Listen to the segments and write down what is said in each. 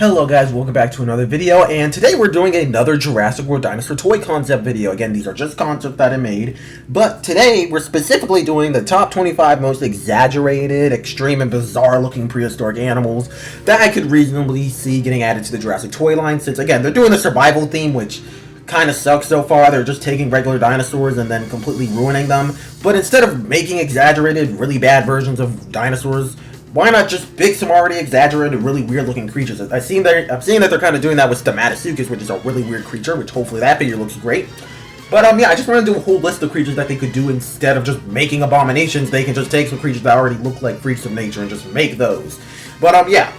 Hello guys, welcome back to another video, and today we're doing another Jurassic World dinosaur toy concept video. Again, these are just concepts that I made, but today we're specifically doing the top 25 most exaggerated, extreme, and bizarre looking prehistoric animals that I could reasonably see getting added to the Jurassic toy line, since again, they're doing the survival theme, which kind of sucks so far. They're just taking regular dinosaurs and then completely ruining them. But instead of making exaggerated, really bad versions of dinosaurs, why not just pick some already exaggerated, really weird-looking creatures? I've seen that they're kind of doing that with Desmatosuchus, which is a really weird creature, which hopefully that figure looks great. But yeah, I just want to do a whole list of creatures that they could do instead of just making abominations. They can just take some creatures that already look like freaks of nature and just make those. But yeah,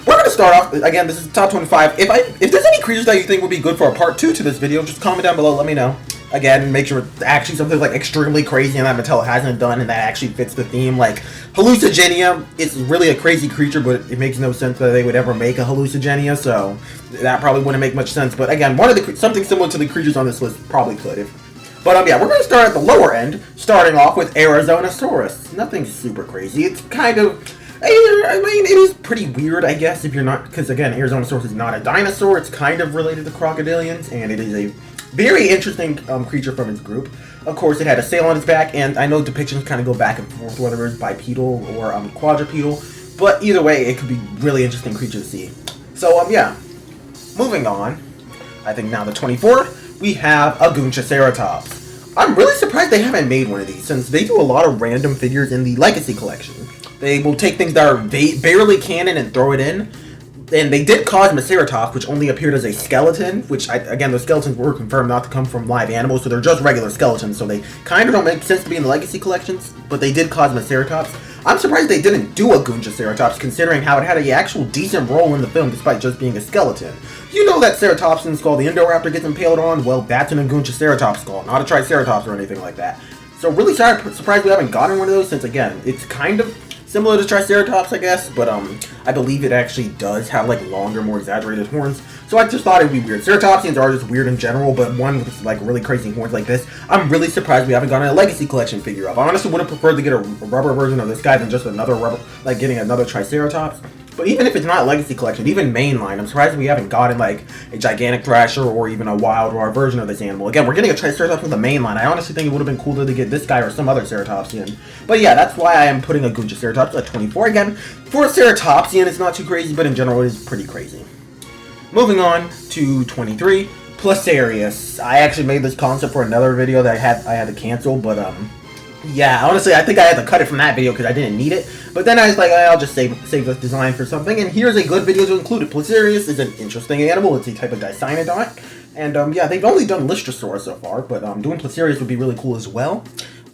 we're going to start off, again, this is the top 25. If there's any creatures that you think would be good for a part 2 to this video, just comment down below, let me know. Again, make sure it's actually something like extremely crazy and that Mattel hasn't done and that actually fits the theme. Like Hallucigenia, it's really a crazy creature, but it makes no sense that they would ever make a Hallucigenia, so that probably wouldn't make much sense. But again, something similar to the creatures on this list probably could. But yeah, we're going to start at the lower end, starting off with Arizonasaurus. Nothing super crazy. It's kind of, I mean, it is pretty weird, I guess, if you're not, because again, Arizonasaurus is not a dinosaur. It's kind of related to crocodilians, and it is a very interesting creature from its group. Of course, it had a sail on its back, and I know depictions kind of go back and forth whether it's bipedal or quadrupedal, but either way, it could be really interesting creature to see. So yeah, moving on, I think now the 24th, we have Agujaceratops. I'm really surprised they haven't made one of these, since they do a lot of random figures in the Legacy collection. They will take things that are barely canon and throw it in. And they did Cosmoceratops, which only appeared as a skeleton, which, again, the skeletons were confirmed not to come from live animals, so they're just regular skeletons, so they kind of don't make sense to be in the Legacy collections, but they did Cosmoceratops. I'm surprised they didn't do Agujaceratops, considering how it had an actual decent role in the film, despite just being a skeleton. You know that Ceratopsian skull the Indoraptor gets impaled on? Well, that's an Agujaceratops skull, not a Triceratops or anything like that. So really surprised we haven't gotten one of those, since, again, it's kind of similar to Triceratops, I guess, but I believe it actually does have like longer, more exaggerated horns. So I just thought it'd be weird. Ceratopsians are just weird in general, but one with like really crazy horns like this, I'm really surprised we haven't gotten a Legacy collection figure of. I honestly would have preferred to get a rubber version of this guy than just another rubber, like getting another Triceratops. But even if it's not Legacy collection, even mainline, I'm surprised we haven't gotten like a gigantic thrasher or even a wild raw version of this animal. Again, we're getting a Triceratops with the mainline. I honestly think it would have been cooler to get this guy or some other Ceratopsian. But yeah, that's why I am putting a Agujaceratops at 24. Again, for a Ceratopsian, it's not too crazy, but in general, it is pretty crazy. Moving on to 23, Placerias. I actually made this concept for another video that I had to cancel, but yeah, honestly, I think I had to cut it from that video because I didn't need it. But then I was like, I'll just save this design for something. And here's a good video to include it. Placerias is an interesting animal. It's a type of Dicynodont. And yeah, they've only done Lystrasaurus so far, but doing Placerias would be really cool as well.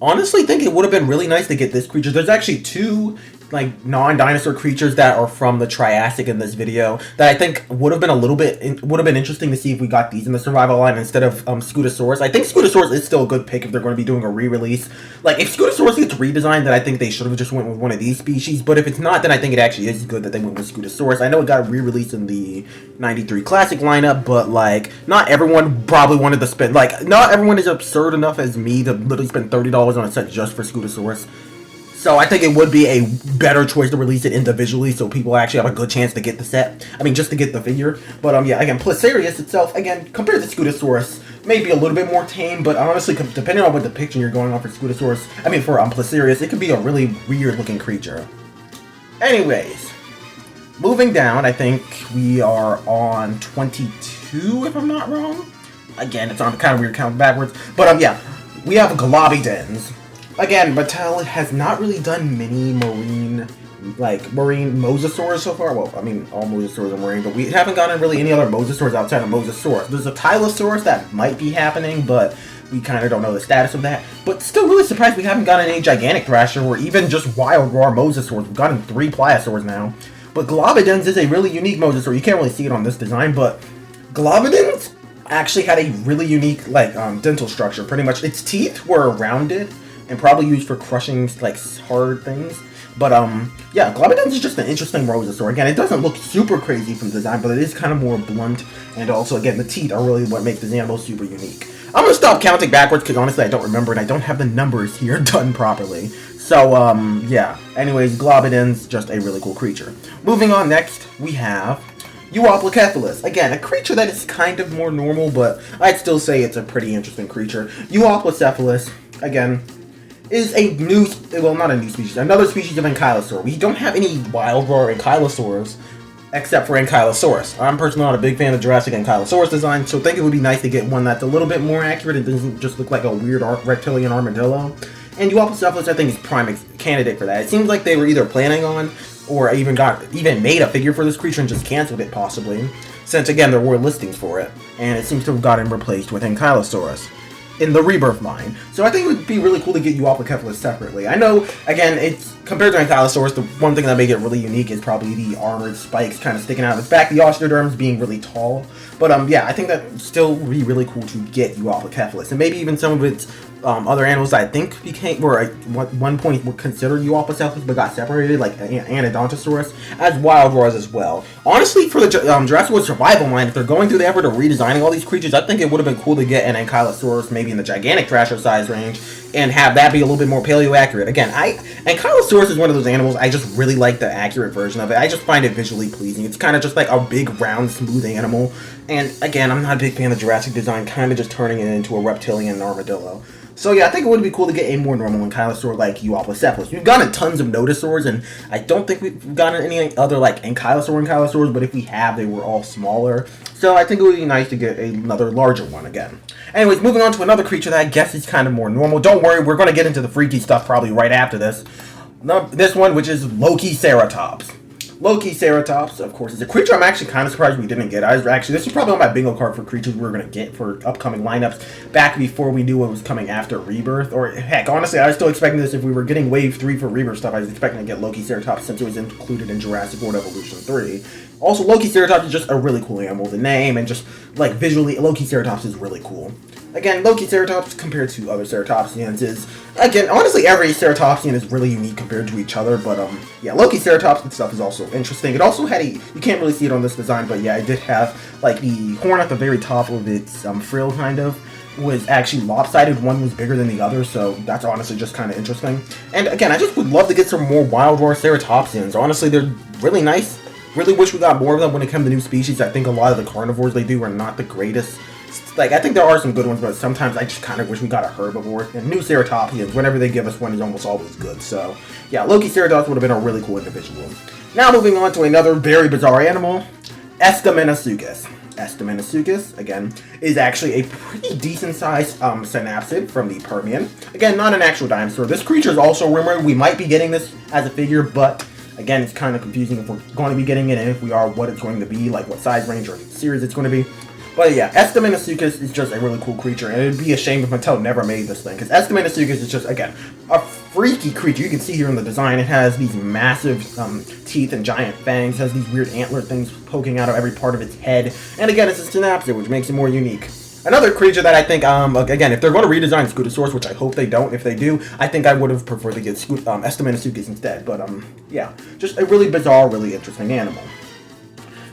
Honestly, think it would have been really nice to get this creature. There's actually two like non-dinosaur creatures that are from the Triassic in this video that I think would have been interesting to see if we got these in the survival line instead of Scutosaurus. I think Scutosaurus is still a good pick if they're going to be doing a re-release. Like if Scutosaurus gets redesigned, then I think they should have just went with one of these species. But if it's not, then I think it actually is good that they went with Scutosaurus. I know it got re-released in the 93 Classic lineup, but like not everyone probably wanted to spend, like not everyone is absurd enough as me to literally spend $30 on a set just for Scutosaurus. So I think it would be a better choice to release it individually so people actually have a good chance to get the set. I mean, just to get the figure. But yeah, again, Placerias itself, again, compared to Scutosaurus, maybe a little bit more tame, but honestly, depending on what depiction you're going on for Scutosaurus, I mean, for Placerias, it could be a really weird-looking creature. Anyways, moving down, I think we are on 22, if I'm not wrong. Again, it's on kind of weird count backwards. But yeah, we have Globidens. Again, Mattel has not really done many marine mosasaurs so far. Well, I mean, all mosasaurs are marine, but we haven't gotten really any other mosasaurs outside of Mosasaurus. There's a Tylosaurus that might be happening, but we kind of don't know the status of that. But still really surprised we haven't gotten any gigantic thrasher or even just wild raw mosasaurs. We've gotten 3 pliosaurs now. But Globidens is a really unique mosasaur. You can't really see it on this design, but Globidens actually had a really unique dental structure. Pretty much its teeth were rounded and probably used for crushing like hard things. But yeah, Globidens is just an interesting mosasaur. Again, it doesn't look super crazy from the design, but it is kind of more blunt, and also again the teeth are really what make this animal super unique. I'm gonna stop counting backwards because honestly I don't remember and I don't have the numbers here done properly. So yeah, anyways, Globidens, just a really cool creature. Moving on, next we have Euoplocephalus. Again, a creature that is kind of more normal, but I'd still say it's a pretty interesting creature. Euoplocephalus, again, is a new, well, not a new species, another species of Ankylosaur. We don't have any wild raw Ankylosaurs except for Ankylosaurus. I'm personally not a big fan of Jurassic Ankylosaurus design, so I think it would be nice to get one that's a little bit more accurate and doesn't just look like a weird reptilian armadillo. And Euoplocephalus, I think, is prime candidate for that. It seems like they were either planning on or even made a figure for this creature and just canceled it, possibly. Since, again, there were listings for it, and it seems to have gotten replaced with Ankylosaurus in the Rebirth line. So I think it would be really cool to get Euoplocephalus separately. I know, again, it's compared to Ankylosaurus, the one thing that makes it really unique is probably the armored spikes kind of sticking out of its back, the osteoderms being really tall. But yeah, I think that still would be really cool to get Euoplocephalus, and maybe even some of its other animals that I think were at one point were considered Euoplocephalus but got separated, like Anodontosaurus, as wild raws as well. Honestly, for the Jurassic World survival line, if they're going through the effort of redesigning all these creatures, I think it would have been cool to get an Ankylosaurus maybe in the gigantic thrasher size range and have that be a little bit more paleo accurate. Again, Ankylosaurus is one of those animals I just really like the accurate version of it. I just find it visually pleasing. It's kind of just like a big, round, smooth animal. And again, I'm not a big fan of Jurassic design, kind of just turning it into a reptilian armadillo. So yeah, I think it would be cool to get a more normal Ankylosaur like Euoplocephalus. We've gotten tons of Nodosaurs, and I don't think we've gotten any other like Ankylosaurs, but if we have, they were all smaller. So I think it would be nice to get another larger one again. Anyways, moving on to another creature that I guess is kind of more normal. Don't worry, we're going to get into the freaky stuff probably right after this. This one, which is Lokiceratops. Lokiceratops, of course, is a creature I'm actually kind of surprised we didn't get. This is probably on my bingo card for creatures we were going to get for upcoming lineups back before we knew what was coming after Rebirth. Or, heck, honestly, I was still expecting this if we were getting Wave 3 for Rebirth stuff. I was expecting to get Lokiceratops since it was included in Jurassic World Evolution 3. Also, Lokiceratops is just a really cool animal. The name and just, like, visually, Lokiceratops is really cool. Again, Lokiceratops compared to other ceratopsians is, again, honestly, every ceratopsian is really unique compared to each other, but, yeah, Lokiceratops and stuff is also interesting. It also had you can't really see it on this design, but yeah, it did have, like, the horn at the very top of its frill, kind of, was actually lopsided. One was bigger than the other, so that's honestly just kind of interesting. And, again, I just would love to get some more wild raw ceratopsians. Honestly, they're really nice. Really wish we got more of them when it comes to new species. I think a lot of the carnivores they do are not the greatest. Like, I think there are some good ones, but sometimes I just kind of wish we got a herbivore. And new ceratopsians, whenever they give us one, is almost always good. So, yeah, Lokiceratops would have been a really cool individual. Now moving on to another very bizarre animal, Estemmenosuchus. Estemmenosuchus, again, is actually a pretty decent-sized synapsid from the Permian. Again, not an actual dinosaur. This creature is also rumored. We might be getting this as a figure, but again, it's kind of confusing if we're going to be getting it, and if we are, what it's going to be, like what size range or series it's going to be. But yeah, Estemmenosuchus is just a really cool creature, and it'd be a shame if Mattel never made this thing, because Estemmenosuchus is just, again, a freaky creature. You can see here in the design, it has these massive teeth and giant fangs, has these weird antler things poking out of every part of its head, and again, it's a synapsid, which makes it more unique. Another creature that I think, again, if they're going to redesign Scutosaurus, which I hope they don't, if they do, I think I would have preferred to get Estemmenosuchus instead, but, yeah, just a really bizarre, really interesting animal.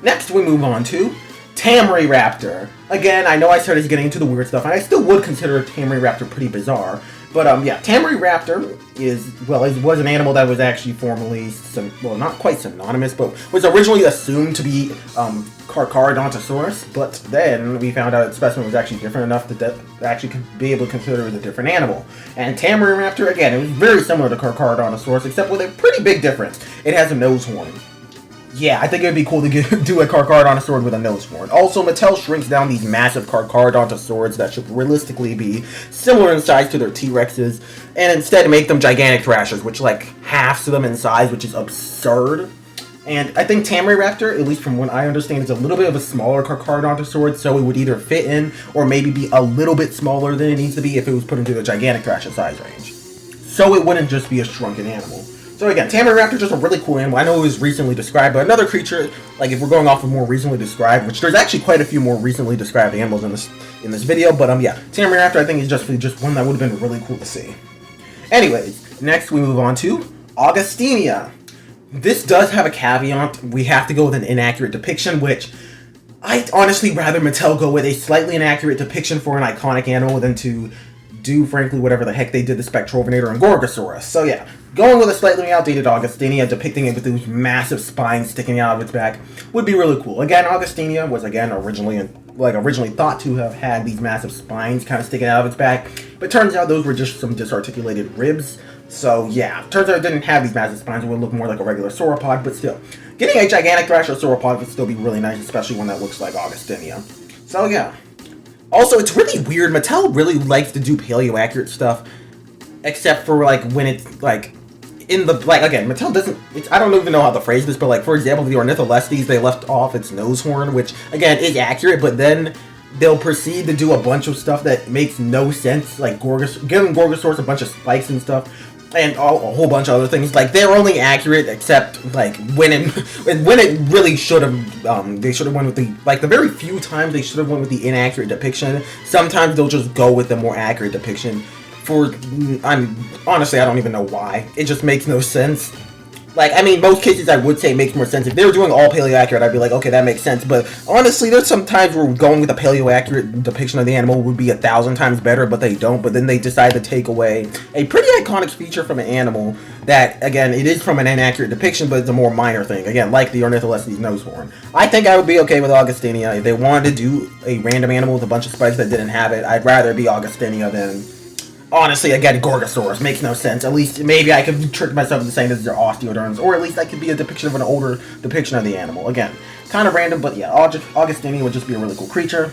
Next, we move on to Tameyraptor. Again, I know I started getting into the weird stuff, and I still would consider Tameyraptor pretty bizarre. But, yeah, Tameyraptor was an animal that was actually formerly, not quite synonymous, but was originally assumed to be Carcharodontosaurus, but then we found out its specimen was actually different enough to actually be able to consider it a different animal. And Tameyraptor, again, it was very similar to Carcharodontosaurus, except with a pretty big difference. It has a nose horn. Yeah, I think it would be cool to do a Carcharodontosaurus with a nose horn. Also, Mattel shrinks down these massive Carcharodontosaurs that should realistically be similar in size to their T-Rexes, and instead make them gigantic thrashers, which like halves them in size, which is absurd. And I think Tameyraptor, at least from what I understand, is a little bit of a smaller Carcharodontosaurus, so it would either fit in or maybe be a little bit smaller than it needs to be if it was put into the gigantic thrasher size range. So it wouldn't just be a shrunken animal. So again, Tameyraptor is just a really cool animal. I know it was recently described, but another creature, like if we're going off of more recently described, which there's actually quite a few more recently described animals in this video, but yeah, Tameyraptor I think is just one that would have been really cool to see. Anyways, next we move on to Agustinia. This does have a caveat. We have to go with an inaccurate depiction, which I'd honestly rather Mattel go with a slightly inaccurate depiction for an iconic animal than to do, frankly, whatever the heck they did to Spectrovinator and Gorgosaurus. So yeah, going with a slightly outdated Agustinia, depicting it with these massive spines sticking out of its back, would be really cool. Again, Agustinia was, again, originally thought to have had these massive spines kind of sticking out of its back, but turns out those were just some disarticulated ribs. So yeah, turns out it didn't have these massive spines. It would look more like a regular sauropod, but still, getting a gigantic Thrashersauropod would still be really nice, especially one that looks like Agustinia. So yeah. Also, it's really weird. Mattel really likes to do paleo-accurate stuff, except for, like, when it's, like, in the, like, again, Mattel doesn't, I don't even know how to phrase this, but, like, for example, the Ornitholestes, they left off its nose horn, which, again, is accurate, but then they'll proceed to do a bunch of stuff that makes no sense, like, giving Gorgosaurus a bunch of spikes and stuff, and a whole bunch of other things. Like, they're only accurate except, like, when it really should have, they should have went with the, like, the very few times they should have went with the inaccurate depiction. Sometimes they'll just go with the more accurate depiction. Honestly, I don't even know why. It just makes no sense. Like, I mean, most cases I would say it makes more sense. If they were doing all paleo-accurate, I'd be like, okay, that makes sense. But honestly, there's some times where going with a paleo-accurate depiction of the animal would be 1,000 times better, but they don't. But then they decide to take away a pretty iconic feature from an animal that, again, it is from an inaccurate depiction, but it's a more minor thing. Again, like the Ornitholestes nose horn. I think I would be okay with Agustinia. If they wanted to do a random animal with a bunch of spikes that didn't have it, I'd rather be Agustinia than... Honestly, again, Gorgosaurus makes no sense. At least, maybe I could trick myself into saying this is their osteoderms, or at least that could be a depiction of an older depiction of the animal. Again, kind of random, but yeah, Agustinia would just be a really cool creature.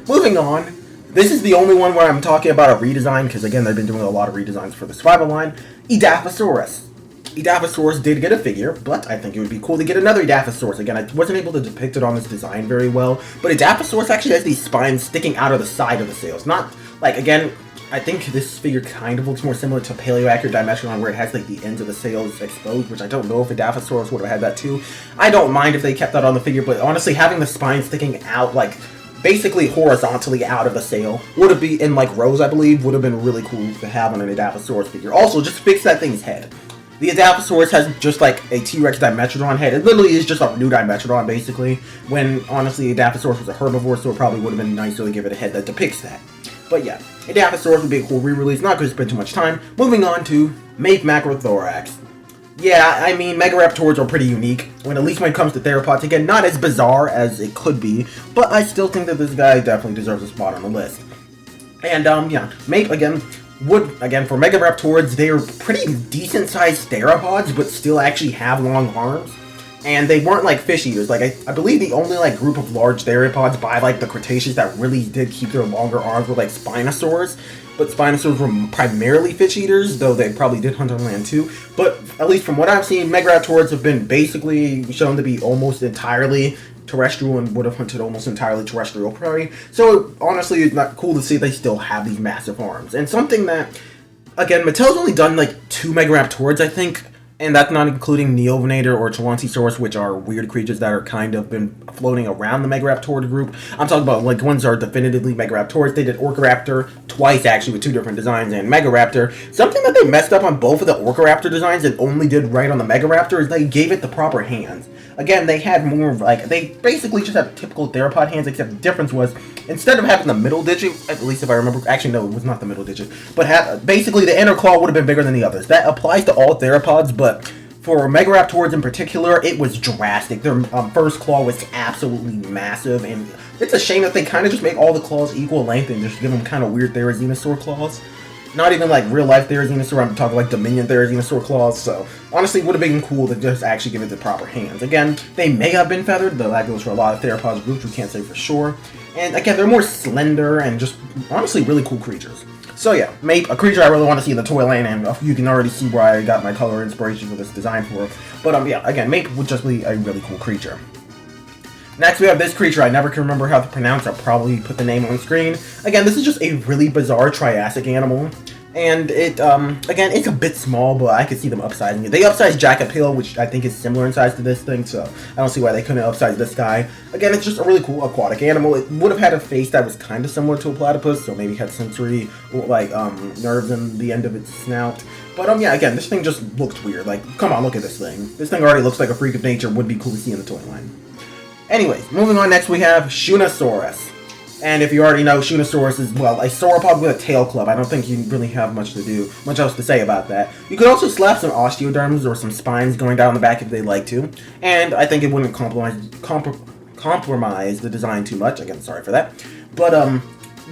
Moving on, this is the only one where I'm talking about a redesign, because again, they've been doing a lot of redesigns for the survival line. Edaphosaurus. Edaphosaurus did get a figure, but I think it would be cool to get another Edaphosaurus. Again, I wasn't able to depict it on this design very well, but Edaphosaurus actually has these spines sticking out of the side of the sails. Not, like, again... I think this figure kind of looks more similar to Paleo-accurate Dimetrodon, where it has, like, the ends of the sails exposed, which I don't know if Edaphosaurus would have had that too. I don't mind if they kept that on the figure, but honestly, having the spine sticking out, like, basically horizontally out of the sail, would have been, in, like, rows, I believe, would have been really cool to have on an Edaphosaurus figure. Also, just fix that thing's head. The Edaphosaurus has just, like, a T-Rex Dimetrodon head. It literally is just a new Dimetrodon, basically, when, honestly, Edaphosaurus was a herbivore, so it probably would have been nicer to give it a head that depicts that. But yeah, Edaphosaurus would be a cool re-release, not going to spend too much time. Moving on to Maip Macrothorax. Yeah, I mean, Megaraptors are pretty unique, at least when it comes to theropods. Again, not as bizarre as it could be, but I still think that this guy definitely deserves a spot on the list. And, yeah, Maip, again, for Megaraptors, they are pretty decent-sized theropods, but still actually have long arms. And they weren't, like, fish eaters. Like, I believe the only, like, group of large theropods by, like, the Cretaceous that really did keep their longer arms were, like, Spinosaurs. But Spinosaurs were primarily fish eaters, though they probably did hunt on land, too. But, at least from what I've seen, Megaraptors have been basically shown to be almost entirely terrestrial and would have hunted almost entirely terrestrial prey. So, honestly, it's not cool to see they still have these massive arms. And something that, again, Mattel's only done, like, 2 Megaraptors, I think. And that's not including Neovenator or Chaloncesaurus, which are weird creatures that are kind of been floating around the Megaraptor group. I'm talking about, like, ones that are definitively Megaraptors. They did Orcaraptor twice, actually, with 2 different designs, and Megaraptor. Something that they messed up on both of the Orcaraptor designs and only did right on the Megaraptor is they gave it the proper hands. Again, they had more of, like, they basically just have typical theropod hands, except the difference was, instead of having the middle digit, at least if I remember, actually no, it was not the middle digit, but basically the inner claw would have been bigger than the others. That applies to all theropods, but for Megaraptors in particular, it was drastic. Their first claw was absolutely massive, and it's a shame that they kind of just make all the claws equal length and just give them kind of weird Therizinosaur claws. Not even like real life Therizinosaur, I'm talking like Dominion Therizinosaur claws, so honestly it would have been cool to just actually give it the proper hands. Again, they may have been feathered, though that goes for a lot of theropods groups, we can't say for sure. And again, they're more slender and just honestly really cool creatures. So yeah, Maip, a creature I really want to see in the toy line, and you can already see where I got my color inspiration for this design for. But yeah, again, Maip would just be a really cool creature. Next, we have this creature I never can remember how to pronounce. I'll probably put the name on screen. Again, this is just a really bizarre Triassic animal. And it, again, it's a bit small, but I could see them upsizing it. They upsized Jacapil, which I think is similar in size to this thing, so I don't see why they couldn't upsize this guy. Again, it's just a really cool aquatic animal. It would have had a face that was kind of similar to a platypus, so maybe had sensory, like, nerves in the end of its snout. But, yeah, again, this thing just looked weird. Like, come on, look at this thing. This thing already looks like a freak of nature. Would be cool to see in the toy line. Anyways, moving on, next we have Shunosaurus. And if you already know, Shunosaurus is, well, a sauropod with a tail club. I don't think you really have much else to say about that. You could also slap some osteoderms or some spines going down the back if they'd like to. And I think it wouldn't compromise the design too much. Again, sorry for that. But,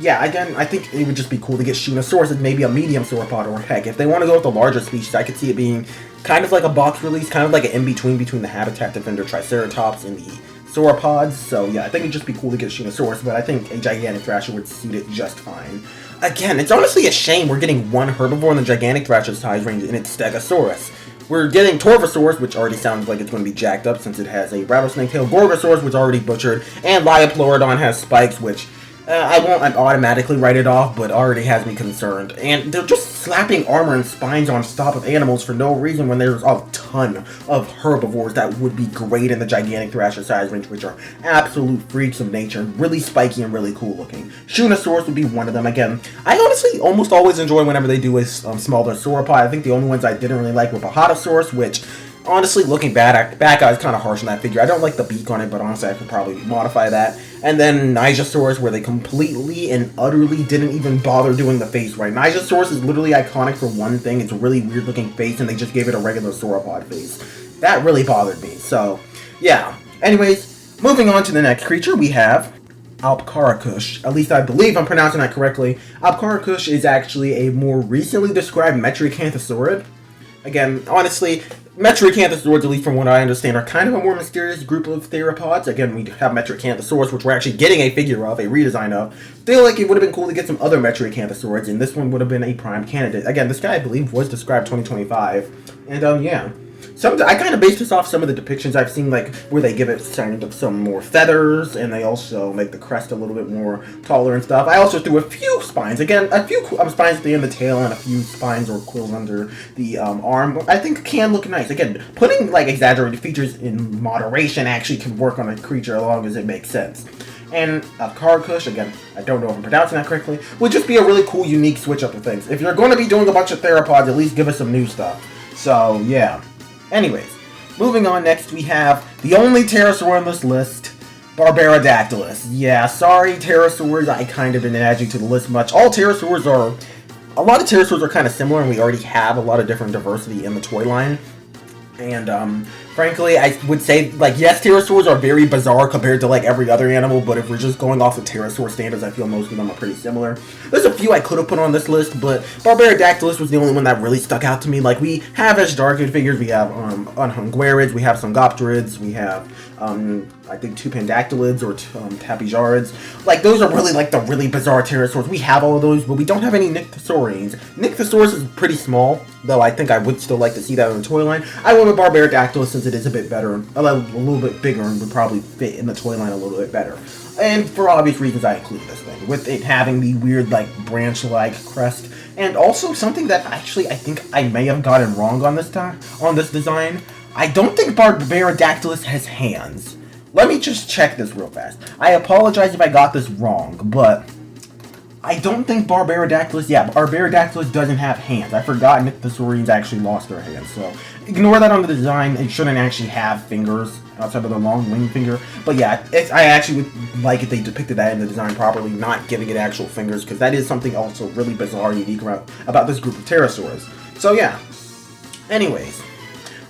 yeah, again, I think it would just be cool to get Shunosaurus as maybe a medium sauropod, or heck, if they want to go with the larger species, I could see it being kind of like a box release, kind of like an in-between between the Habitat Defender Triceratops and the sauropods. So yeah, I think it'd just be cool to get Shunosaurus, but I think a gigantic thrasher would suit it just fine. Again, it's honestly a shame we're getting one herbivore in the gigantic thrasher size range, and it's Stegosaurus. We're getting Torvosaurus, which already sounds like it's going to be jacked up since it has a rattlesnake-tailed Gorgosaurus, which already butchered, and Lioplorodon has spikes, which I won't automatically write it off, but already has me concerned. And they're just slapping armor and spines on top of animals for no reason when there's a ton of herbivores that would be great in the gigantic thrasher size range, which are absolute freaks of nature, really spiky and really cool looking. Shunosaurus would be one of them. Again, I honestly almost always enjoy whenever they do a smaller sauropod. I think the only ones I didn't really like were Barbaridactylus, which honestly, looking back, I was kind of harsh on that figure. I don't like the beak on it, but honestly, I could probably modify that. And then Nigersaurus, where they completely and utterly didn't even bother doing the face right. Nigersaurus is literally iconic for one thing. It's a really weird-looking face, and they just gave it a regular sauropod face. That really bothered me. So, yeah. Anyways, moving on to the next creature, we have Alpkarakush. At least I believe I'm pronouncing that correctly. Alpkarakush is actually a more recently described Metriacanthosaurid. Again, honestly, Metriacanthosaurs, at least from what I understand, are kind of a more mysterious group of theropods. Again, we have Metriacanthosaurus, which we're actually getting a figure of, a redesign of. Feel like it would have been cool to get some other Metriacanthosaurs, and this one would have been a prime candidate. Again, this guy, I believe, was described 2025. And, yeah. I kind of based this off some of the depictions I've seen, like, where they give it some more feathers, and they also make the crest a little bit more taller and stuff. I also threw a few spines. Again, a few spines at the end of the tail and a few spines or quills under the arm. I think can look nice. Again, putting, like, exaggerated features in moderation actually can work on a creature as long as it makes sense. And Alpkarakush, again, I don't know if I'm pronouncing that correctly, would just be a really cool, unique switch up of things. If you're going to be doing a bunch of theropods, at least give us some new stuff. So, yeah. Anyways, moving on, next we have the only pterosaur on this list, Barbaridactylus. Yeah, sorry pterosaurs, I kind of didn't add you to the list much. A lot of pterosaurs are kind of similar, and we already have a lot of different diversity in the toy line. And, frankly, I would say, like, yes, pterosaurs are very bizarre compared to, like, every other animal, but if we're just going off the pterosaur standards, I feel most of them are pretty similar. There's a few I could have put on this list, but Barbaridactylus was the only one that really stuck out to me. Like, we have Darkid figures, we have, Unhungarids, we have Sungopterids, we have, I think Tupandactylids or Tapijarids. Like, those are really, like, the really bizarre pterosaurs. We have all of those, but we don't have any Nyctosaurians. Nyctosaurus is pretty small, though I think I would still like to see that in the toy line. I went with Barbaridactylus since it is a bit better, a little bit bigger, and would probably fit in the toy line a little bit better. And for obvious reasons, I included this thing, with it having the weird, like, branch-like crest, and also something that actually I think I may have gotten wrong on this design. I don't think Barbaridactylus has hands. Let me just check this real fast. I apologize if I got this wrong, but I don't think Barbaridactylus doesn't have hands. I forgot Nyctosaurians actually lost their hands, so ignore that on the design. It shouldn't actually have fingers outside of the long wing finger. But yeah, I actually would like if they depicted that in the design properly, not giving it actual fingers, because that is something also really bizarre and unique about this group of pterosaurs. So yeah. Anyways.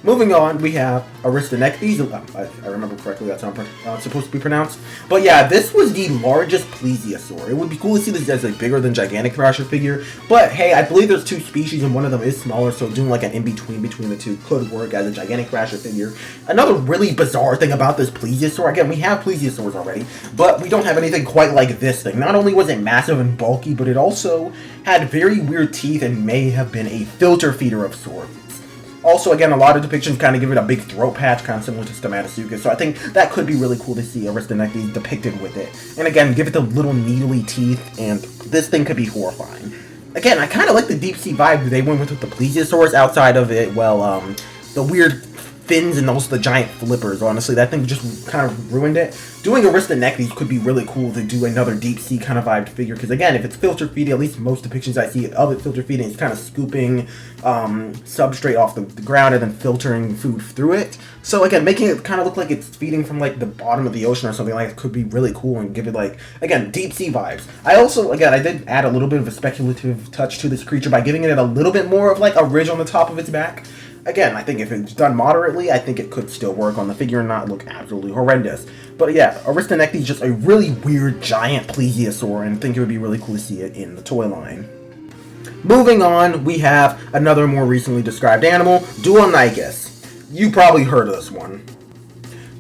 Moving on, we have Aristonectes. I remember correctly, that's how it's supposed to be pronounced. But yeah, this was the largest plesiosaur. It would be cool to see this as a bigger than gigantic thrasher figure. But hey, I believe there's two species and one of them is smaller, so doing like an in-between between the two could work as a gigantic thrasher figure. Another really bizarre thing about this plesiosaur, again, we have plesiosaurs already, but we don't have anything quite like this thing. Not only was it massive and bulky, but it also had very weird teeth and may have been a filter feeder of sorts. Also, again, a lot of depictions kind of give it a big throat patch, kind of similar to Desmatosuchus, so I think that could be really cool to see Aristonectes depicted with it. And again, give it the little needly teeth, and this thing could be horrifying. Again, I kind of like the deep sea vibe they went with the plesiosaurs outside of it, well, the weird fins and also the giant flippers. Honestly, that thing just kind of ruined it. Doing Aristonctes could be really cool to do another deep sea kind of vibed figure, because again, if it's filter feeding, at least most depictions I see of it filter feeding, it's kind of scooping substrate off the ground and then filtering food through it. So again, making it kind of look like it's feeding from like the bottom of the ocean or something like that could be really cool and give it like, again, deep sea vibes. I also, again, I did add a little bit of a speculative touch to this creature by giving it a little bit more of like a ridge on the top of its back. Again, I think if it's done moderately, I think it could still work on the figure and not look absolutely horrendous. But yeah, Aristonctes is just a really weird giant plesiosaur, and I think it would be really cool to see it in the toy line. Moving on, we have another more recently described animal, Duonychus. You probably heard of this one.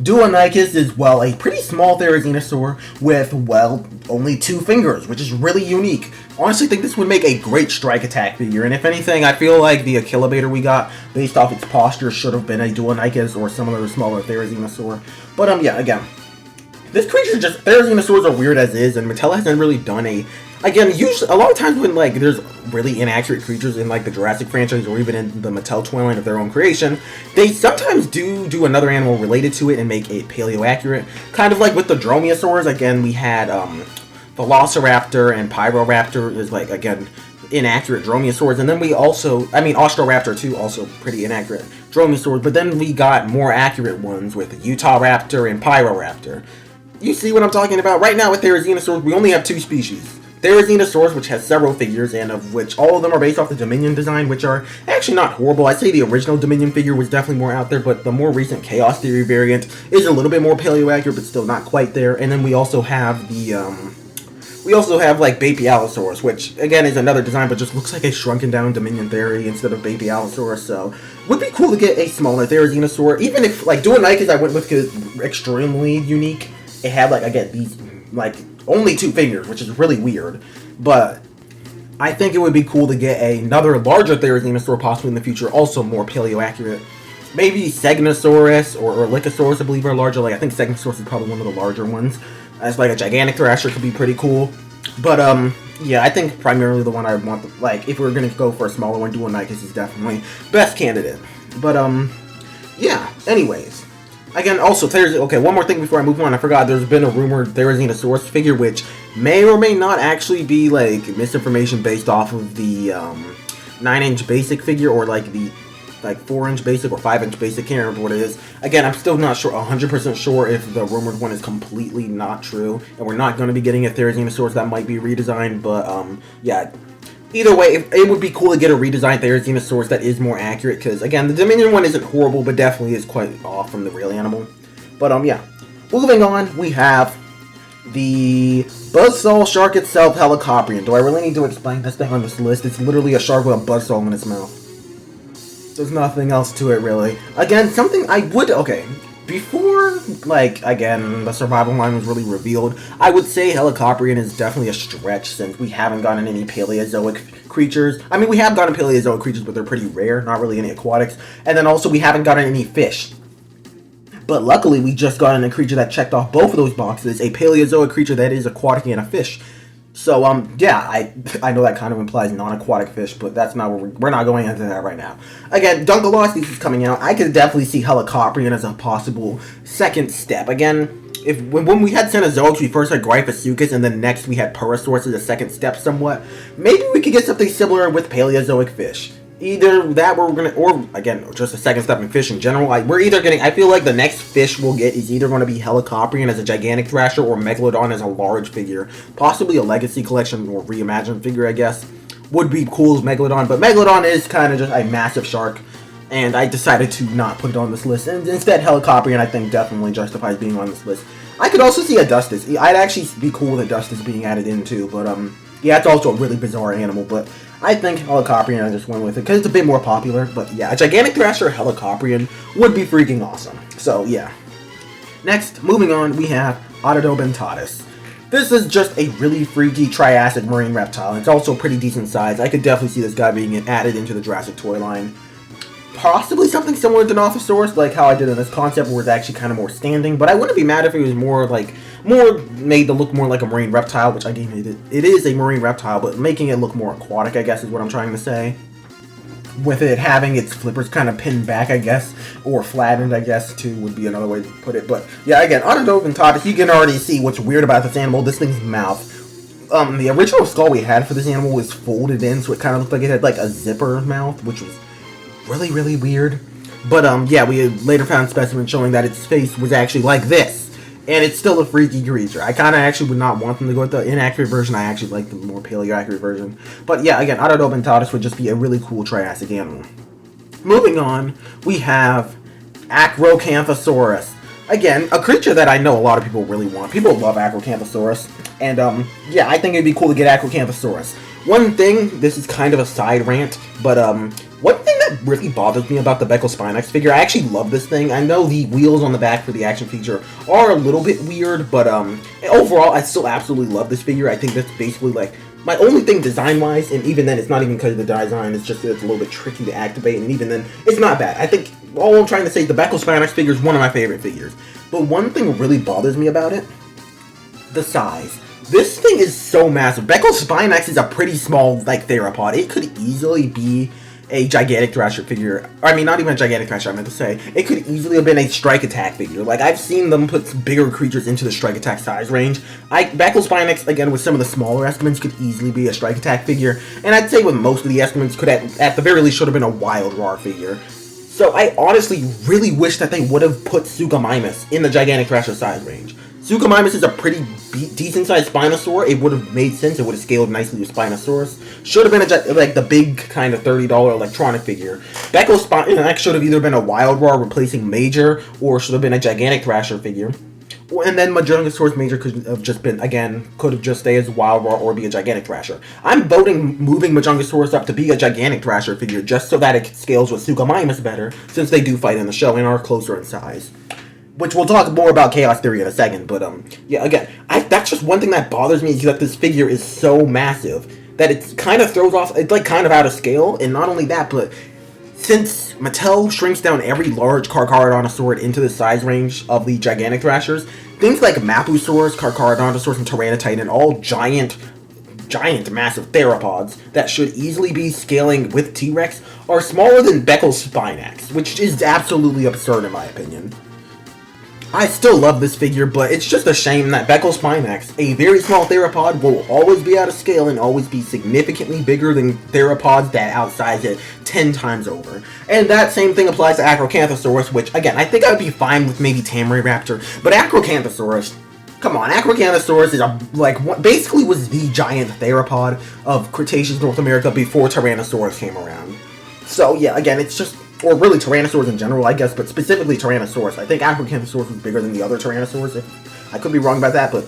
Duonychus is, well, a pretty small therizinosaur with, well, only 2 fingers, which is really unique. Honestly, I think this would make a great strike attack figure, and if anything, I feel like the Aquilabator we got, based off its posture, should have been a Duonychus or some other smaller therizinosaur. But, yeah, again, this creature just, therizinosaurs are weird as is, and Mattel hasn't really done a, again, usually, a lot of times when, like, there's really inaccurate creatures in, like, the Jurassic franchise or even in the Mattel toy line of their own creation, they sometimes do another animal related to it and make it paleo-accurate. Kind of like with the Dromaeosaurs, again, we had, Velociraptor and Pyroraptor is, like, again, inaccurate Dromaeosaurs, and then we also, I mean, Austroraptor too, also pretty inaccurate Dromaeosaurs, but then we got more accurate ones with Utahraptor and Pyroraptor. You see what I'm talking about? Right now with Therizinosaurs, we only have 2 species. Therizinosaurus, which has several figures, and of which all of them are based off the Dominion design, which are actually not horrible. I'd say the original Dominion figure was definitely more out there, but the more recent Chaos Theory variant is a little bit more paleo-accurate, but still not quite there. And then we also have the, like, Baby Allosaurus, which, again, is another design, but just looks like a shrunken down Dominion Theory instead of Baby Allosaurus, so would be cool to get a smaller Therizinosaur, even if, like, Duonychus I went with because it's extremely unique. It had, like, again, these, like, only 2 fingers, which is really weird, but I think it would be cool to get another larger Therizinosaur possibly in the future, also more paleo-accurate. Maybe Segnosaurus or Lycosaurus, I believe, are larger. Like, I think Segnosaurus is probably one of the larger ones. As like a gigantic thrasher could be pretty cool. But, yeah, I think primarily the one I want, like, if we're gonna go for a smaller one, Duonychus is definitely best candidate. But, yeah, anyways. Again, also, okay, one more thing before I move on. I forgot, there's been a rumored Therizinosaurus figure, which may or may not actually be, like, misinformation based off of the, 9-inch basic figure, or, like, the, like, 4-inch basic or 5-inch basic, can't remember what it is. Again, I'm still not sure, 100% sure if the rumored one is completely not true, and we're not going to be getting a Therizinosaurus that might be redesigned, but, yeah. Either way, it would be cool to get a redesigned Therizinosaurus that is more accurate, because, again, the Dominion one isn't horrible, but definitely is quite off from the real animal. But, yeah. Moving on, we have the buzzsaw shark itself, Helicoprion. Do I really need to explain this thing on this list? It's literally a shark with a buzzsaw in its mouth. There's nothing else to it, really. Again, something I would, okay, before, like, again, the survival line was really revealed, I would say Helicoprion is definitely a stretch since we haven't gotten any Paleozoic creatures. I mean, we have gotten Paleozoic creatures, but they're pretty rare, not really any aquatics. And then also, we haven't gotten any fish. But luckily, we just got a creature that checked off both of those boxes, a Paleozoic creature that is aquatic and a fish. So, yeah, I know that kind of implies non-aquatic fish, but that's not where we're not going into that right now. Again, Dunkelostes is coming out. I could definitely see Helicoprion as a possible second step. Again, when we had Cenozoics, we first had Gryphosuchus, and then next we had Parasaurus as a second step somewhat. Maybe we could get something similar with Paleozoic fish. Either that, or again, just a second step in fish in general. I feel like the next fish we'll get is either going to be Helicoprion as a gigantic thrasher or Megalodon as a large figure. Possibly a Legacy Collection or reimagined figure, I guess. Would be cool as Megalodon, but Megalodon is kind of just a massive shark, and I decided to not put it on this list. And instead, Helicoprion, I think, definitely justifies being on this list. I could also see Adustus. I'd actually be cool with Adustus being added in too, but, yeah, it's also a really bizarre animal, but I think Helicoprion, I just went with it because it's a bit more popular. But yeah, a gigantic thrasher Helicoprion would be freaking awesome. So yeah. Next, moving on, we have Atopodentatus. This is just a really freaky Triassic marine reptile. It's also pretty decent size. I could definitely see this guy being added into the Jurassic toy line. Possibly something similar to Dilophosaurus, like how I did in this concept, where it's actually kind of more standing. But I wouldn't be mad if it was more made to look more like a marine reptile, which I gave it is a marine reptile, but making it look more aquatic, I guess, is what I'm trying to say. with it having its flippers kind of pinned back, I guess, or flattened, I guess, too, would be another way to put it. But yeah, again, Atopodentatus, you can already see what's weird about this animal. This thing's mouth. The original skull we had for this animal was folded in, so it kind of looked like it had like a zipper mouth, which was really, really weird. But yeah, we later found specimens showing that its face was actually like this. And it's still a freaky creature. I kind of actually would not want them to go with the inaccurate version. I actually like the more paleo-accurate version. But yeah, again, Atopodentatus would just be a really cool Triassic animal. Moving on, we have Acrocanthosaurus. Again, a creature that I know a lot of people really want. People love Acrocanthosaurus. And yeah, I think it'd be cool to get Acrocanthosaurus. One thing, this is kind of a side rant, but one thing that really bothers me about the Beckelspinax figure, I actually love this thing. I know the wheels on the back for the action feature are a little bit weird, but overall, I still absolutely love this figure. I think that's basically like my only thing design-wise, and even then, it's not even because of the design, it's just that it's a little bit tricky to activate, and even then, it's not bad. I think, all I'm trying to say, the Beckelspinax figure is one of my favorite figures. But one thing really bothers me about it, the size. This thing is so massive. Beckelspinax is a pretty small, like, theropod. It could easily be a gigantic Thrasher figure. I mean, not even a gigantic Thrasher, I meant to say. It could easily have been a Strike Attack figure. Like, I've seen them put bigger creatures into the Strike Attack size range. Beckelspinax, again, with some of the smaller estimates, could easily be a Strike Attack figure. And I'd say with most of the estimates, could at the very least should have been a Wild Roar figure. So I honestly really wish that they would have put Spicomellus in the gigantic Thrasher size range. Spicomellus is a pretty decent-sized Spinosaur. It would have made sense. It would have scaled nicely with Spinosaurus. Should have been like the big kind of $30 electronic figure. Beckelspinax should have either been a Wild Roar replacing Major, or should have been a gigantic Thrasher figure. And then Majungasaurus Major could have just been, again, could have just stayed as Wild Roar or be a gigantic Thrasher. I'm voting moving Majungasaurus up to be a gigantic Thrasher figure just so that it scales with Spicomellus better, since they do fight in the show and are closer in size. Which we'll talk more about Chaos Theory in a second, but yeah, again, that's just one thing that bothers me, is that this figure is so massive that it kind of throws off, it's like kind of out of scale, and not only that, but since Mattel shrinks down every large Carcharodontosaur into the size range of the gigantic Thrashers, things like Mapusaurus, Carcharodontosaurus, and Tyranotitan, all giant, massive theropods that should easily be scaling with T-Rex, are smaller than Beckelspinax, which is absolutely absurd in my opinion. I still love this figure, but it's just a shame that Beckelspinax, a very small theropod, will always be out of scale and always be significantly bigger than theropods that outsize it 10 times over. And that same thing applies to Acrocanthosaurus, which, again, I think I would be fine with maybe Tameyraptor, but Acrocanthosaurus, come on, Acrocanthosaurus is basically was the giant theropod of Cretaceous North America before Tyrannosaurus came around. So yeah, again, it's just, or really Tyrannosaurs in general, I guess, but specifically Tyrannosaurus. I think Acrocanthosaurus was bigger than the other Tyrannosaurs. I could be wrong about that, but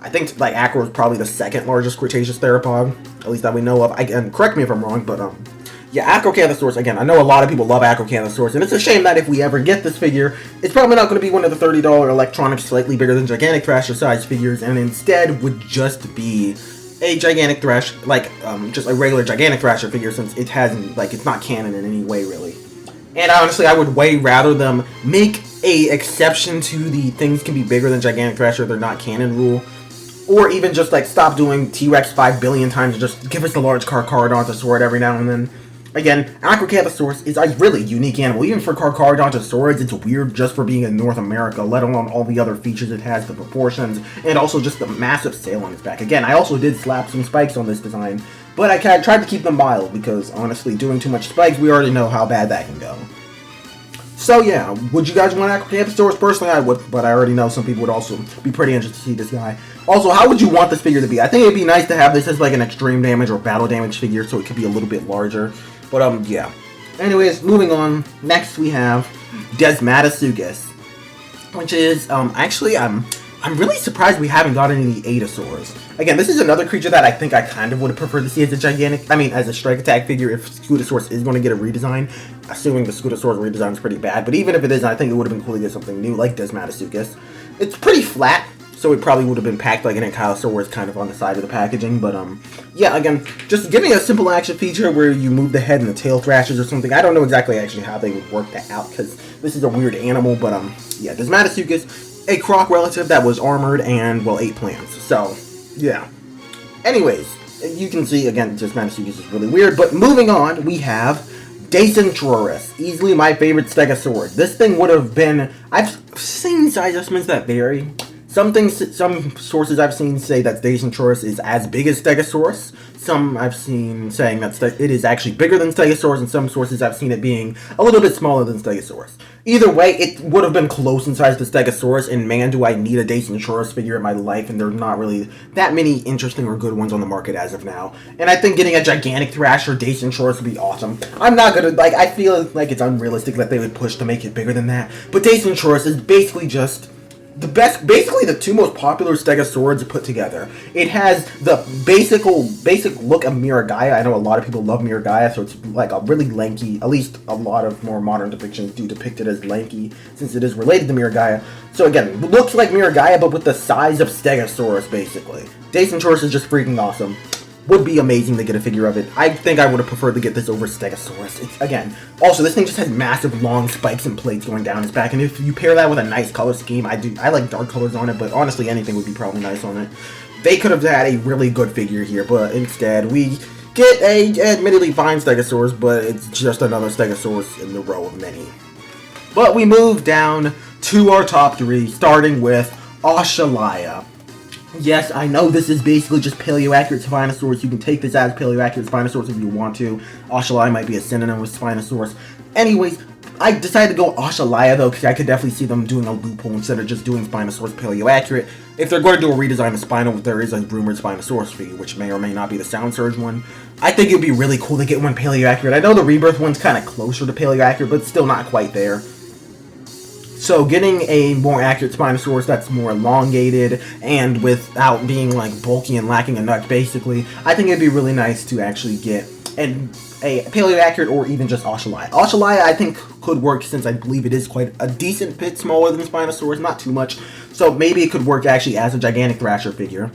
I think like Acro is probably the second largest Cretaceous theropod, at least that we know of. And correct me if I'm wrong, but yeah, Acrocanthosaurus, again, I know a lot of people love Acrocanthosaurus, and it's a shame that if we ever get this figure, it's probably not going to be one of the $30 electronic, slightly bigger than gigantic Thrasher size figures, and instead would just be a gigantic Thrash, like, just a regular gigantic Thrasher figure, since it hasn't, like, it's not canon in any way, really. And honestly, I would way rather them make a exception to the things can be bigger than gigantic Thrasher, they're not canon rule. Or even just, like, stop doing T-Rex 5 billion times and just give us the large Carcharodontosaurus every now and then. Again, Acrocanthosaurus is a really unique animal. Even for Carcharodontosaurus, it's weird just for being in North America, let alone all the other features it has, the proportions, and also just the massive sail on its back. Again, I also did slap some spikes on this design, but I tried to keep them mild, because honestly, doing too much spikes, we already know how bad that can go. So yeah, would you guys want Acrocanthosaurus? Personally, I would, but I already know some people would also be pretty interested to see this guy. Also, how would you want this figure to be? I think it'd be nice to have this as like an extreme damage or battle damage figure, so it could be a little bit larger. But yeah. Anyways, moving on. Next we have Desmatosuchus, which is actually I'm really surprised we haven't gotten any Edasaurs. Again, this is another creature that I think I kind of would have preferred to see as a gigantic, as a Strike Attack figure if Scutosaurus is going to get a redesign, assuming the Scutosaurus redesign is pretty bad. But even if it isn't, I think it would have been cool to get something new like Desmatosuchus. It's pretty flat, so it probably would have been packed like an Ankylosaurus kind of on the side of the packaging. But yeah, again, just giving a simple action feature where you move the head and the tail thrashes or something. I don't know exactly actually how they would work that out, because this is a weird animal. But yeah, Desmatosuchus, a croc relative that was armored and, well, ate plants. So yeah. Anyways, you can see, again, Desmatosuchus is really weird. But moving on, we have Dacentrurus, easily my favorite stegosaurus. This thing would have been, I've seen size estimates that vary. Some sources I've seen say that Dacentrurus is as big as Stegosaurus. Some I've seen saying that it is actually bigger than Stegosaurus, and some sources I've seen it being a little bit smaller than Stegosaurus. Either way, it would have been close in size to Stegosaurus, and man, do I need a Dacentrurus figure in my life, and there's not really that many interesting or good ones on the market as of now. And I think getting a gigantic Thrasher Dacentrurus would be awesome. I'm not gonna, I feel like it's unrealistic that they would push to make it bigger than that, but Dacentrurus is basically just basically the two most popular stegosaurids put together. It has the basic look of Miragaia. I know a lot of people love Miragaia, so it's like a really lanky, at least a lot of more modern depictions do depict it as lanky, since it is related to Miragaia. So again, looks like Miragaia, but with the size of Stegosaurus, basically. Dacentrurus is just freaking awesome. Would be amazing to get a figure of it. I think I would have preferred to get this over Stegosaurus. Again, also, this thing just has massive, long spikes and plates going down its back, and if you pair that with a nice color scheme, I like dark colors on it, but honestly, anything would be probably nice on it. They could have had a really good figure here, but instead, we get a admittedly fine Stegosaurus, but it's just another Stegosaurus in the row of many. But we move down to our top three, starting with Oxalaia. Yes, I know this is basically just Paleoaccurate Spinosaurus. You can take this as Paleoaccurate Spinosaurus if you want to. Oxalaia might be a synonym with Spinosaurus. Anyways, I decided to go Oxalaia though, because I could definitely see them doing a loophole instead of just doing Spinosaurus Paleoaccurate. If they're going to do a redesign of Spino, there is a rumored Spinosaurus figure, which may or may not be the Sound Surge one. I think it would be really cool to get one Paleoaccurate. I know the Rebirth one's kind of closer to Paleoaccurate, but still not quite there. So getting a more accurate Spinosaurus that's more elongated and without being like bulky and lacking a nut, basically, I think it'd be really nice to actually get a Paleoaccurate or even just Oxalaia. Oxalaia I think could work since I believe it is quite a decent bit smaller than Spinosaurus, not too much. So maybe it could work actually as a gigantic Thrasher figure.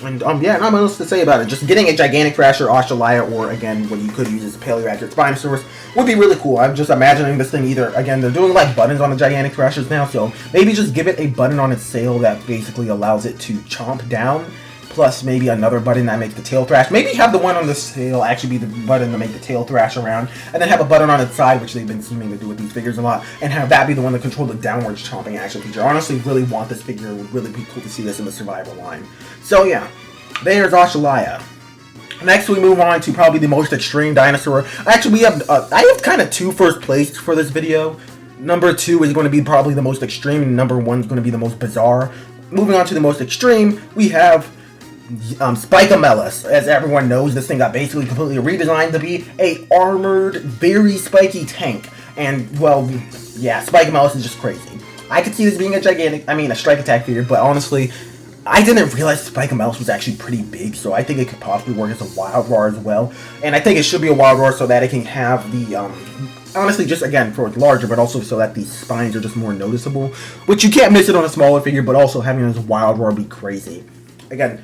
And, yeah, not much else to say about it. Just getting a gigantic Thrasher, Oxalaia, or, again, what you could use as a Paleoaccurate Spinosaurus would be really cool. I'm just imagining this thing either, again, they're doing, like, buttons on the gigantic Thrashers now, so maybe just give it a button on its tail that basically allows it to chomp down, plus maybe another button that makes the tail thrash. Maybe have the one on the tail actually be the button to make the tail thrash around, and then have a button on its side, which they've been seeming to do with these figures a lot, and have that be the one to control the downwards chomping action feature. I honestly really want this figure. It would really be cool to see this in the survival line. So, yeah. There's Oxalaia. Next, we move on to probably the most extreme dinosaur. Actually, we have I have kind of two first place for this video. Number 2 is going to be probably the most extreme, and number 1 is going to be the most bizarre. Moving on to the most extreme, we have Spicomellus. As everyone knows, this thing got basically completely redesigned to be a armored, very spiky tank. And, well, yeah, Spicomellus is just crazy. I could see this being a strike attack figure, but honestly, I didn't realize Spicomellus was actually pretty big, so I think it could possibly work as a wild roar as well. And I think it should be a wild roar so that it can have the, honestly, just again, for it's larger, but also so that these spines are just more noticeable. Which you can't miss it on a smaller figure, but also having this wild roar be crazy. Again,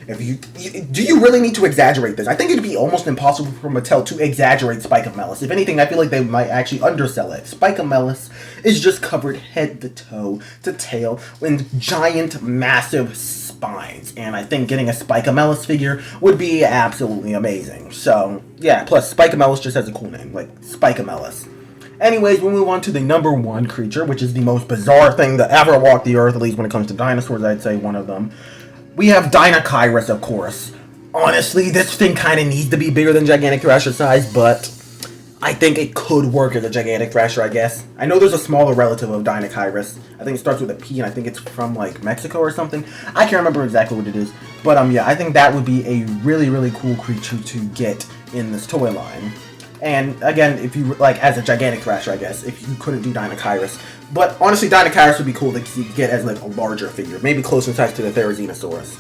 do you really need to exaggerate this? I think it'd be almost impossible for Mattel to exaggerate Spicomellus. If anything, I feel like they might actually undersell it. Spicomellus is just covered head to toe to tail with giant, massive spines. And I think getting a Spicomellus figure would be absolutely amazing. So, yeah, plus Spicomellus just has a cool name, like Spicomellus. Anyways, we'll move on to the number 1 creature, which is the most bizarre thing to ever walk the earth, at least when it comes to dinosaurs, I'd say one of them. We have Deinocheirus, of course. Honestly, this thing kind of needs to be bigger than Gigantic Thrasher size, but I think it could work as a Gigantic Thrasher, I guess. I know there's a smaller relative of Deinocheirus. I think it starts with a P, and I think it's from, like, Mexico or something. I can't remember exactly what it is. But, yeah, I think that would be a really, really cool creature to get in this toy line. And, again, if you, like, as a Gigantic Thrasher, I guess, if you couldn't do Deinocheirus. But, honestly, Deinocheirus would be cool to get as, like, a larger figure. Maybe closer in size to the Therizinosaurus.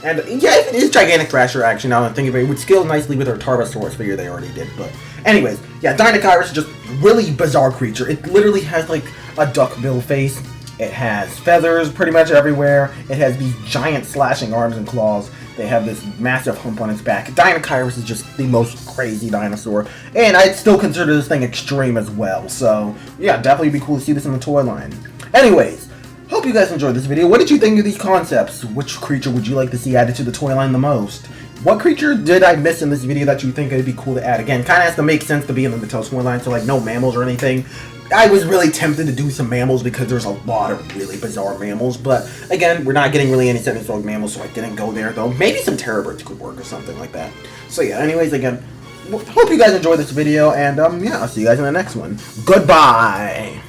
And, yeah, if it is Gigantic Thrasher, actually, now that I'm thinking about it, would scale nicely with our Tarbosaurus figure they already did. But, anyways, yeah, Deinocheirus is just really bizarre creature. It literally has, like, a duckbill face. It has feathers pretty much everywhere. It has these giant slashing arms and claws. They have this massive hump on its back. Deinocheirus is just the most crazy dinosaur. And I'd still consider this thing extreme as well. So, yeah, definitely be cool to see this in the toy line. Anyways, Hope you guys enjoyed this video. What did you think of these concepts? Which creature would you like to see added to the toy line the most? What creature did I miss in this video that you think it'd be cool to add? Again, kind of has to make sense to be in the Mattel toy line, so like no mammals or anything. I was really tempted to do some mammals because there's a lot of really bizarre mammals, but again, we're not getting really any Tyrannosaurus mammals, so I didn't go there though. Maybe some Terrabirds could work or something like that. So yeah, anyways, again, hope you guys enjoyed this video, and yeah, I'll see you guys in the next one. Goodbye!